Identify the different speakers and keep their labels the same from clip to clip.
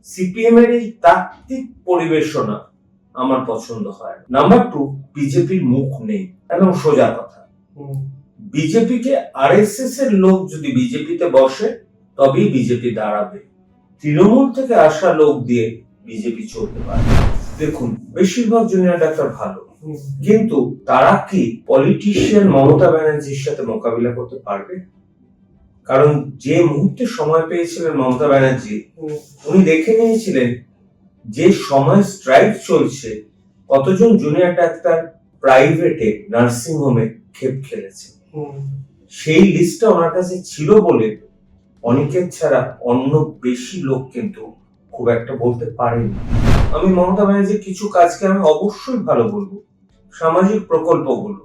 Speaker 1: CPM এর এই তাত্ত্বিক পরিবেশনা আমার পছন্দ হয়। নাম্বার 2, বিজেপির মুখ নেই, একদম সোজা কথা। বিজেপিকে আরএসএস এর লোক যদি বিজেপিতে বসে তবেই বিজেপি দাঁড়াবে। তৃণমূল থেকে আসা লোক দিয়ে বিজেপি চলতে পারে। দেখুন, বেশিরভাগ জুনিয়র ডাক্তার ভালো, কিন্তু তারা কি পলিটিশিয়ান মমতা ব্যানার্জির সাথে মোকাবিলা করতে পারবে? কারণ যে মুহূর্তে সময় পেয়েছিলেন মমতা ব্যানার্জি, উনি দেখে নিয়েছিলেন যে সময় স্ট্রাইক চলছে, কতজন জুনিয়র ডাক্তার প্রাইভেটে নার্সিং হোমে খেপ খেলেছে। সেই লিস্টটা ওনার কাছে ছিল বলে অনেকের ছাড়া অন্য বেশি লোক কিন্তু খুব একটা বলতে পারেনি। আমি মমতা ব্যানার্জির কিছু কাজকে আমি অবশ্যই ভালো বলবো। সামাজিক প্রকল্পগুলো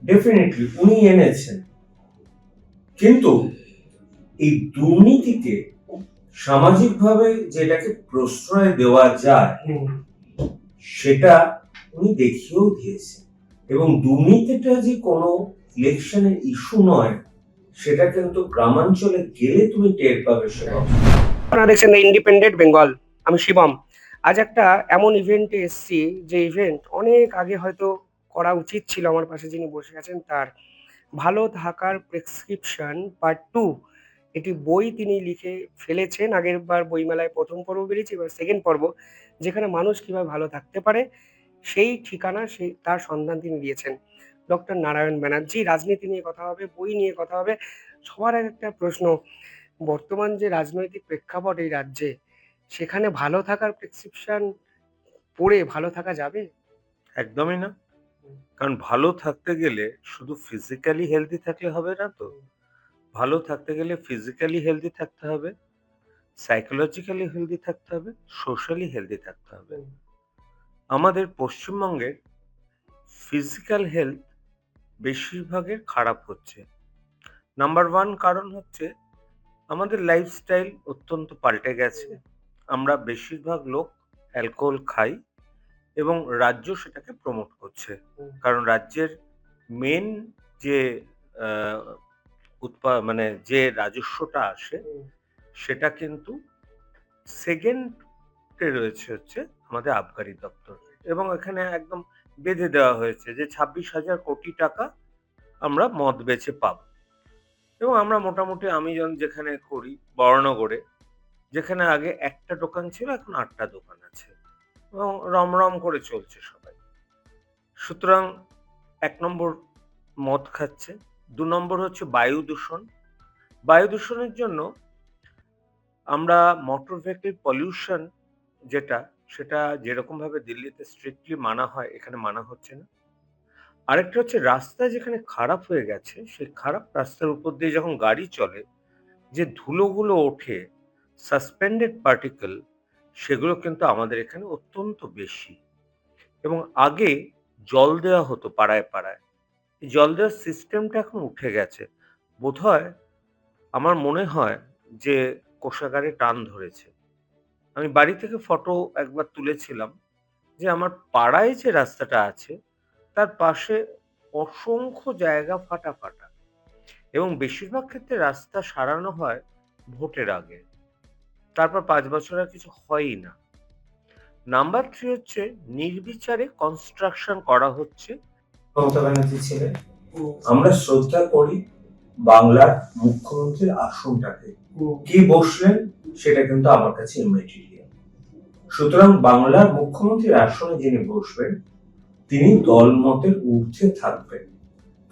Speaker 1: ডেফিনেটলি উনি এনেছেন, কিন্তু এই দুর্নীতিকে সামাজিকভাবে যেটাকে প্রশ্রয় দেওয়া যায় সেটা উনি দেখিয়েও দিয়েছেন। এবং দুর্নীতিটা যে কোনো ইলেকশনের ইস্যু নয়, সেটা কিন্তু গ্রামাঞ্চলে গেলে তুমি টের পাবে। সেটা
Speaker 2: আপনারা দেখছেন দ্য ইন্ডিপেন্ডেন্ট বেঙ্গল। আমি শিবম। আজ একটা এমন ইভেন্টে এসেছি যে ইভেন্ট অনেক আগে হয়তো করা উচিত ছিল। আমার পাশে যিনি বসে আছেন তার ভালো থাকার প্রেসক্রিপশন পার্ট 2 এটি বই তিনি লিখে ফেলেছেন। আগের বার বইমেলায় প্রথম পর্ব বেরিয়েছে, এবার সেকেন্ড পর্ব, যেখানে মানুষ কিভাবে ভালো থাকতে পারে সেই ঠিকানা, সেই তার সন্ধান তিনি দিয়েছেন। ডক্টর নারায়ণ ব্যানার্জি। রাজনীতি নিয়ে কথা হবে, বই নিয়ে কথা হবে। সবার আগে একটা প্রশ্ন, বর্তমান যে রাজনৈতিক প্রেক্ষাপট এই রাজ্যে, সেখানে ভালো থাকার প্রেসক্রিপশন পড়ে ভালো থাকা যাবে?
Speaker 3: একদমই না। কারণ ভালো থাকতে গেলে শুধু ফিজিক্যালি হেলদি থাকলে হবে না তো। ভালো থাকতে গেলে ফিজিক্যালি হেলদি থাকতে হবে, সাইকোলজিক্যালি হেলদি থাকতে হবে, সোশ্যালি হেলদি থাকতে হবে। আমাদের পশ্চিমবঙ্গের ফিজিক্যাল হেলথ বেশিরভাগের খারাপ হচ্ছে। নাম্বার 1 কারণ হচ্ছে আমাদের লাইফস্টাইল অত্যন্ত পাল্টে গেছে। আমরা বেশিরভাগ লোক অ্যালকোহল খাই এবং রাজ্য সেটাকে প্রমোট করছে। কারণ রাজ্যের মেন যে মানে যে রাজস্বটা আসে সেটা কিন্তু সেকেন্ডে রয়েছে হচ্ছে আমাদের আবগারি দপ্তর, এবং এখানে একদম বেঁধে দেওয়া হয়েছে যে 26,000 কোটি টাকা আমরা মদ বেচে পাবো। এবং আমরা মোটামুটি, আমি যেখানে করি বরানগরে, যেখানে আগে একটা দোকান ছিল এখন 8টা দোকান আছে এবং রমরম করে চলছে সবাই। সুতরাং 1 নম্বর মদ খাচ্ছে। 2 নম্বর হচ্ছে বায়ু দূষণ। বায়ু দূষণের জন্য আমরা মোটর ভেহিকল পলিউশন সেটা যেরকম ভাবে দিল্লিতে স্ট্রিক্টলি মানা হয়, এখানে মানা হচ্ছে না। আরেকটা হচ্ছে রাস্তা যেখানে খারাপ হয়ে গেছে, সেই খারাপ রাস্তার উপর দিয়ে যখন গাড়ি চলে, যে ধুলোগুলো ওঠে, সাসপেন্ডেড পার্টিকেল, সেগুলো কিন্তু আমাদের এখানে অত্যন্ত বেশি। এবং আগে জল দেওয়া হতো পাড়ায় পাড়ায়, এই জল দেওয়ার সিস্টেমটা এখন উঠে গেছে। বোধহয়, আমার মনে হয় যে কোষাগারে টান ধরেছে। আমি বাড়ি থেকে ফটো একবার তুলেছিলাম যে আমার পাড়ায় যে রাস্তাটা আছে তার পাশে অসংখ্য জায়গা ফাটা ফাটা, এবং বেশিরভাগ ক্ষেত্রে রাস্তা সারানো হয় ভোটের আগে, তারপর 5 বছর আর কিছু হয়ই না। নাম্বার 3 হচ্ছে নির্বিচারে কনস্ট্রাকশন করা হচ্ছে।
Speaker 1: মমতা ব্যানার্জি ছিলেন, আমরা শ্রদ্ধা করি বাংলার মুখ্যমন্ত্রীর আসনটাকে, কি বসলেন সেটা কিন্তু আমার কাছে ইমেটেরিয়াল। সুতরাং বাংলার মুখ্যমন্ত্রীর আসনে যিনি বসবেন তিনি দল মতের ঊর্ধ্বে থাকবেন।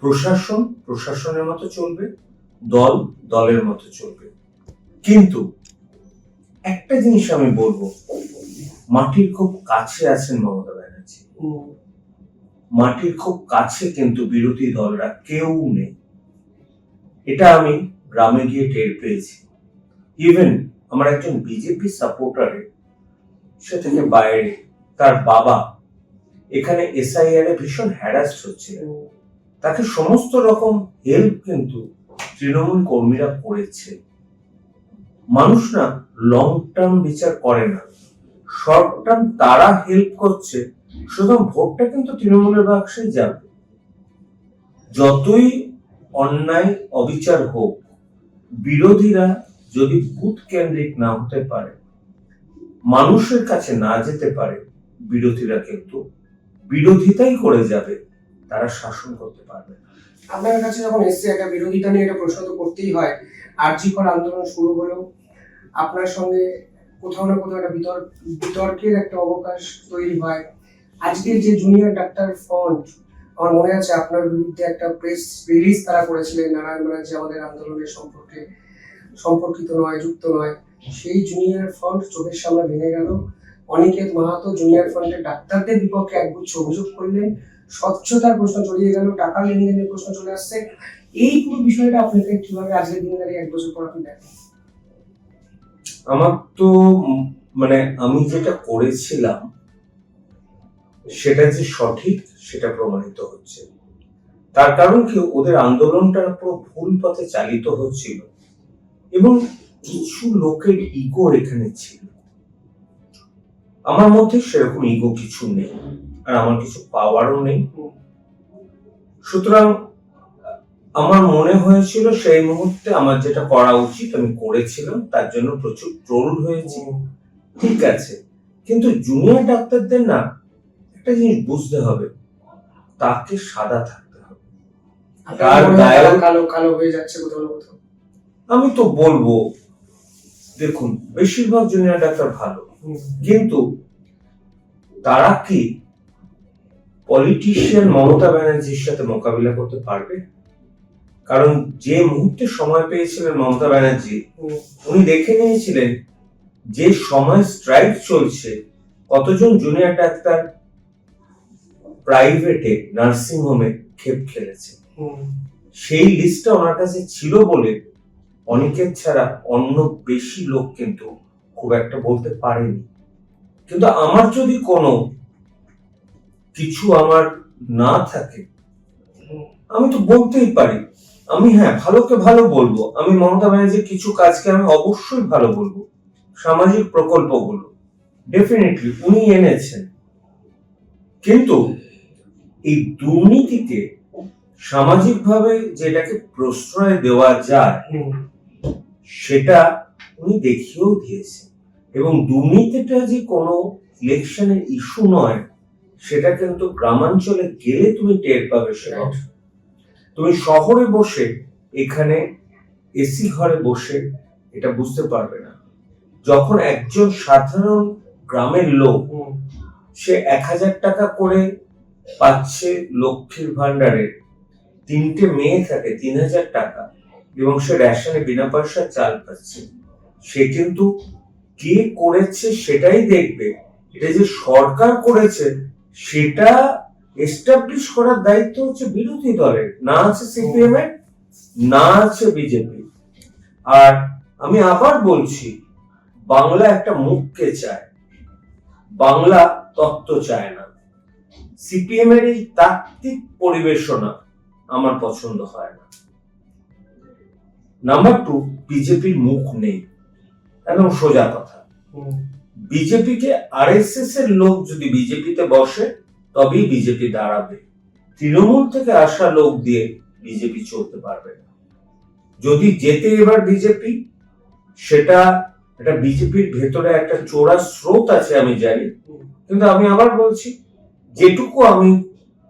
Speaker 1: প্রশাসন প্রশাসনের মতো চলবে, দল দলের মতো চলবে। কিন্তু একটা জিনিস আমি বলবো, মাটির খুব কাছে আছেন মমতা ব্যানার্জি। মাটির খুব কাছে কিন্তু বিরোধী দলরা কেউ নেই। এটা আমি গ্রামে গিয়ে টের পেয়েছি। ইভেন আমার একজন বিজেপি সাপোর্টারে, সে থেকে বাইরে, তার বাবা এখানে এসআইআর এ ভীষণ হ্যারাস্ট হচ্ছিলেন, তাকে সমস্ত রকম হেল্প কিন্তু তৃণমূল কর্মীরা করেছে। মানুষ না লং টার্ম বিচার করে না, শর্ট টার্ম তারা হেল্প করছে, সুতরাং ভোটটা কিন্তু তৃণমূলের বাক্সে যাবে। যতই অন্যায় অবিচার হোক, বিরোধীরা যদি বুথ কেন্দ্রিক না হতে পারে, মানুষের কাছে না যেতে পারে, বিরোধীরা কিন্তু বিরোধিতাই করে যাবে, তারা শাসন করতে পারবে না।
Speaker 2: আপনার কাছে যখন এসছে একটা বিরোধিতা নিয়ে একটা প্রশ্ন তো করতেই হয়। আরজিকর আন্দোলন শুরু হলো, আপনার সঙ্গে কোথাও না কোথাও একটা বিতর্কের একটা অবকাশ তৈরি হয়। আজকের যে জুনিয়র ডাক্তার ফ্রন্ট, আমার মনে আছে আপনার বিরুদ্ধে একটা প্রেস রিলিজ তারা করেছিলেন, নারায়ণ ব্যানার্জি আমাদের আন্দোলনের সম্পর্কিত নয়, যুক্ত নয়। সেই জুনিয়র ফ্রন্ট চোখের সামনে ভেঙে গেল। অনিকেত মাহাতো জুনিয়র ফ্রন্টের ডাক্তারদের বিপক্ষে একগুচ্ছ অভিযোগ করলেন, স্বচ্ছতার প্রশ্ন জড়িয়ে গেল, টাকা লেনদেনের প্রশ্ন চলে আসছে। এই পুরো বিষয়টা আপনাকে কিভাবে আজকের দিনে দাঁড়িয়ে 1 বছর পর আপনি দেখেন?
Speaker 1: আমার তো আমি যেটা করেছিলাম সেটা যে সঠিক সেটা প্রমাণিত হচ্ছে। তার কারণ কি, ওদের আন্দোলনটা পুরো ভুল পথে চালিত হচ্ছিল এবং কিছু লোকের ইগো এখানে ছিল। আমার মধ্যে সেরকম ইগো কিছু নেই, আর আমার কিছু পাওয়ারও নেই। সুতরাং আমার মনে হয়েছিল সেই মুহূর্তে আমার যেটা করা উচিত আমি করেছিলাম, তার জন্য প্রচুর ট্রোল হয়েছে, ঠিক আছে। কিন্তু জুনিয়র ডাক্তারদের না একটা জিনিস বুঝতে হবে, তাকে সাদা থাকতে হবে, তার গায়ে
Speaker 2: কালো কালো হয়ে যাচ্ছে কোথাও না কোথাও।
Speaker 1: আমি তো বলবো, দেখুন বেশিরভাগ জুনিয়র ডাক্তার ভালো, কিন্তু তারা কি পলিটিশিয়ান মমতা ব্যানার্জির সাথে মোকাবিলা করতে পারবে? কারণ যে মুহূর্তে সময় পেয়েছিলেন মমতা ব্যানার্জি, উনি দেখে নিয়েছিলেন যে সময় স্ট্রাইক চলছে, কতজন জুনিয়র ডাক্তার প্রাইভেটে নার্সিং হোমে খেপ খেলেছে। সেই লিস্টটা ওনার কাছে ছিল বলে অনেকের ছাড়া অন্য বেশি লোক কিন্তু খুব একটা বলতে পারেনি। কিন্তু আমার যদি কোনো কিছু আমার না থাকে, আমি তো বলতেই পারি। আমি ভালোকে ভালো বলবো, আমি মমতা ব্যানার্জির কিছু কাজকে আমি অবশ্যই ভালো বলবো। সামাজিক প্রকল্পগুলো ডেফিনেটলি উনি এনেছেন, কিন্তু এই দুর্নীতিকে সামাজিকভাবে যেটাকে প্রশ্রয় দেওয়া যায় সেটা উনি দেখিয়েও দিয়েছেন। এবং দুর্নীতিটা যে কোনো ইলেকশনের ইস্যু নয়, সেটা কিন্তু গ্রামাঞ্চলে গেলে তুমি টের পাবে। সেটা তুমি শহরে বসে এখানে এসি ঘরে বসে এটা বুঝতে পারবে না। যখন একজন সাধারণ গ্রামের লোক সে 1000 টাকা করে পাচ্ছে লক্ষ্মীর ভান্ডারে, 3টে মেয়ে থাকে 3000 টাকা, এবং সে রেশনে বিনা পয়সা চাল পাচ্ছে, সে কিন্তু কে করেছে সেটাই দেখবে। এটা যে সরকার করেছে সেটা এস্টাবলিশ করার দায়িত্ব হচ্ছে বিরোধী দলের, না আছে সিপিএম এর, না আছে বিজেপি। আর আমি আবার বলছি, বাংলা একটা মুখকে চায়, বাংলা তত্ত্ব চায় না। সিপিএম এর এই তাত্ত্বিক পরিবেশনা আমার পছন্দ হয় না। নাম্বার 2, বিজেপির মুখ নেই, একদম সোজা কথা। বিজেপিকে আরএসএস এর লোক যদি বিজেপিতে বসে তবেই বিজেপি দাঁড়াবে। তৃণমূল থেকে আসা লোক দিয়ে বিজেপি চলতে পারবে না। যদি যেতে এবার বিজেপি, সেটা একটা বিজেপির ভেতরে একটা চোরা স্রোত আছে আমি জানি, কিন্তু আমি আবার বলছি, যেটুকু আমি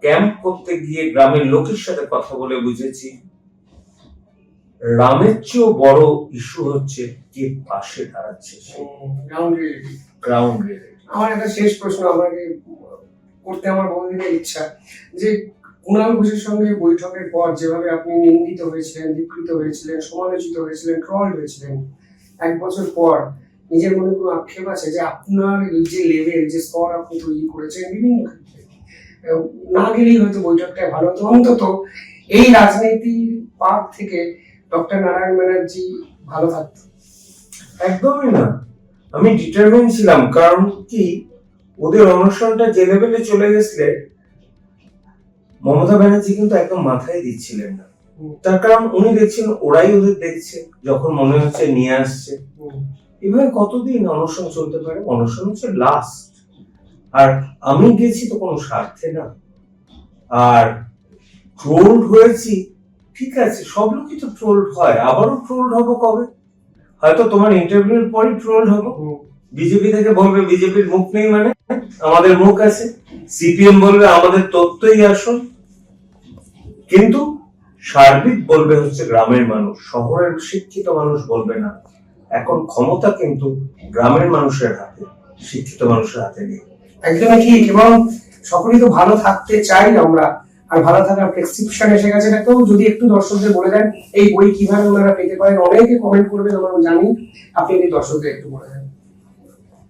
Speaker 1: ক্যাম্প করতে গিয়ে গ্রামের লোকের সাথে কথা বলে বুঝেছি, রামের চেয়েও বড় ইস্যু হচ্ছে কে পাশে দাঁড়াচ্ছে, গ্রাউন্ড রিয়েলিটি।
Speaker 2: আমার একটা শেষ প্রশ্ন আমাকে করতে আমার বহুদিনের ইচ্ছা, যে কুণাল ঘোষের সঙ্গে বৈঠকের পর যেভাবে আপনি নিন্দিত হয়েছিলেন, বিকৃত হয়েছিলেন, সমালোচিত হয়েছিলেন, ট্রল হয়েছিলেন, 1 বছর পর নিজের মনে কোনো আক্ষেপ আছে যে আপনার যে লেভেল, যে স্তর আপনি তৈরি করেছেন বিভিন্ন ক্ষেত্রে, না গেলেই হয়তো বৈঠকটা ভালো হতো, অন্তত এই রাজনীতির পাক থেকে ডক্টর নারায়ণ ব্যানার্জি ভালো থাকতো?
Speaker 1: একদমই না, আমি ডিটারমিন ছিলাম। কারণ কি, ওদের অনুষ্ঠানটা যে লেভেলে চলে গেছিলে, মমতা ব্যানার্জি কিন্তু একদম মাথায় দিচ্ছিলেন না। তার কারণ উনি দেখছেন ওরাই ওদের দেখছে, যখন মনে হচ্ছে নিয়ে আসছে। এভাবে কতদিন অনুষ্ঠান চলতে পারে? অনুষ্ঠান হচ্ছে লাস্ট। আর আমি গেছি তো কোনো স্বার্থে না। আর ট্রোলড হয়েছি, ঠিক আছে, সব লোকই তো ট্রোলড হয়, আবারও ট্রোলড হবো কবে? হয়তো তোমার ইন্টারভিউর পরই ট্রোলড হবো, বিজেপি থেকে বলবে বিজেপির মুখ নেই, মানে আমাদের মুখ আছে। সিপিএম বলবে আমাদের তথ্যই আসল। কিন্তু সার্বিক বলবে হচ্ছে গ্রামের মানুষ, শহরের শিক্ষিত মানুষ বলবে না। এখন ক্ষমতা কিন্তু গ্রামের মানুষের হাতে, শিক্ষিত মানুষের হাতে নেই।
Speaker 2: একদমই ঠিক। এবং সকলেই তো ভালো থাকতে চাই আমরা, আর ভালো থাকার প্রেসক্রিপশন এসে গেছে। তো যদি একটু দর্শকদের বলে দেন এই বই কিভাবে ওনারা পেতে পারেন, অনেকে কমেন্ট করবেন আমরা জানি, আপনি যদি দর্শকদের একটু বলে দেন।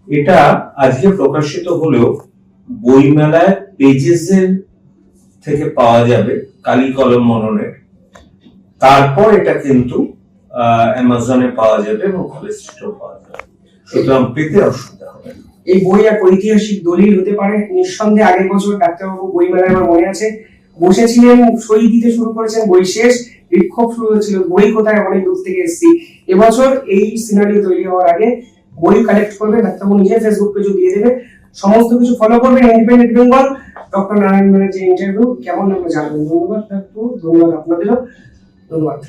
Speaker 1: এটা আজকে প্রকাশিত হলেও বইমেলায় পেজেসের থেকে পাওয়া যাবে, কালি কলম মননের। তারপর এটা কিন্তু অ্যামাজনে পাওয়া যাবে এবং কলেজ স্ট্রিটেও পাওয়া যাবে, সুতরাং পেতে অসুবিধা হবে না।
Speaker 2: এই বই এক ঐতিহাসিক দলিল হতে পারে নিঃসন্দেহে। আগের বছর ডাক্তারবাবু বই মেলায় আমার মনে আছে বসেছিলেন, সই দিতে শুরু করেছেন, বই শেষ, বিক্ষোভ শুরু হয়েছিল, বই কোথায়, অনেক দূর থেকে এসেছি। এবছর এই সিনারিও তৈরি হওয়ার আগে বই কালেক্ট করবে, ডাক্তারবাবু নিজের ফেসবুক পেজও দিয়ে দেবে, সমস্ত কিছু ফলো করবেন। ইন্ডিপেন্ডেন্ট বেঙ্গল, ডক্টর নারায়ণ যে ইন্টারভিউ কেমন লাগলো জানাবেন। ধন্যবাদ ডাক্তারবাবু, ধন্যবাদ আপনাদেরও, ধন্যবাদ।